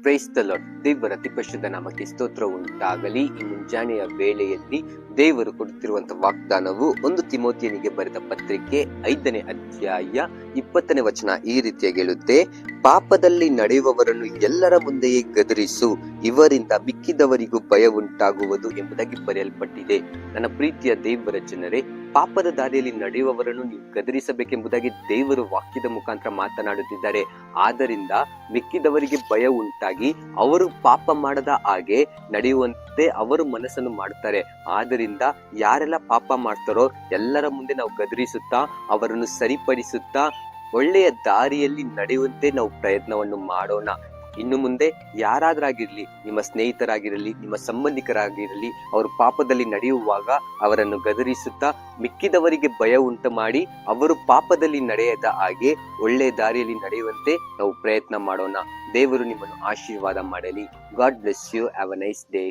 Praise the lord. ದೇವರ ಅತಿ ಪರಿಶುದ್ಧ ನಾಮಕ್ಕೆ ಸ್ತೋತ್ರ ಉಂಟಾಗಲಿ. ಈ ಮುಂಜಾನೆಯ ವೇಳೆಯಲ್ಲಿ ದೇವರು ಕೊಡುತ್ತಿರುವಂತಹ ವಾಗ್ದಾನವು 1 ತಿಮೋಥಿಯನಿಗೆ ಬರೆದ ಪತ್ರಿಕೆ 5ನೇ ಅಧ್ಯಾಯ 20ನೇ ವಚನ ಈ ರೀತಿಯಾಗಿ ಹೇಳುತ್ತೆ, ಪಾಪದಲ್ಲಿ ನಡೆಯುವವರನ್ನು ಎಲ್ಲರ ಮುಂದೆಯೇ ಗದರಿಸು, ಇವರಿಂದ ಮಿಕ್ಕಿದವರಿಗೂ ಭಯ ಉಂಟಾಗುವುದು ಎಂಬುದಾಗಿ ಬರೆಯಲ್ಪಟ್ಟಿದೆ. ನನ್ನ ಪ್ರೀತಿಯ ದೇವರ ಜನರೇ, ಪಾಪದ ದಾರಿಯಲ್ಲಿ ನಡೆಯುವವರನ್ನು ನೀವು ಗದರಿಸಬೇಕೆಂಬುದಾಗಿ ದೇವರು ವಾಕ್ಯದ ಮುಖಾಂತರ ಮಾತನಾಡುತ್ತಿದ್ದಾರೆ. ಆದ್ದರಿಂದ ಮಿಕ್ಕಿದವರಿಗೆ ಭಯ ಉಂಟಾಗಿ ಅವರು ಪಾಪ ಮಾಡದ ಹಾಗೆ ನಡೆಯುವಂತೆ ಅವರು ಮನಸ್ಸನ್ನು ಮಾಡುತ್ತಾರೆ. ಆದ್ದರಿಂದ ಯಾರೆಲ್ಲ ಪಾಪ ಮಾಡ್ತಾರೋ ಎಲ್ಲರ ಮುಂದೆ ನಾವು ಗದರಿಸುತ್ತಾ ಅವರನ್ನು ಸರಿಪಡಿಸುತ್ತಾ ಒಳ್ಳೆಯ ದಾರಿಯಲ್ಲಿ ನಡೆಯುವಂತೆ ನಾವು ಪ್ರಯತ್ನವನ್ನು ಮಾಡೋಣ. ಇನ್ನು ಮುಂದೆ ಯಾರಾದ್ರಾಗಿರ್ಲಿ, ನಿಮ್ಮ ಸ್ನೇಹಿತರಾಗಿರಲಿ, ನಿಮ್ಮ ಸಂಬಂಧಿಕರಾಗಿರಲಿ, ಅವರು ಪಾಪದಲ್ಲಿ ನಡೆಯುವಾಗ ಅವರನ್ನು ಗದರಿಸುತ್ತಾ ಮಿಕ್ಕಿದವರಿಗೆ ಭಯ ಉಂಟು ಮಾಡಿ ಅವರು ಪಾಪದಲ್ಲಿ ನಡೆಯದ ಹಾಗೆ ಒಳ್ಳೆಯ ದಾರಿಯಲ್ಲಿ ನಡೆಯುವಂತೆ ನಾವು ಪ್ರಯತ್ನ ಮಾಡೋಣ. ದೇವರು ನಿಮ್ಮನ್ನು ಆಶೀರ್ವಾದ ಮಾಡಲಿ. God bless you. Have a nice day.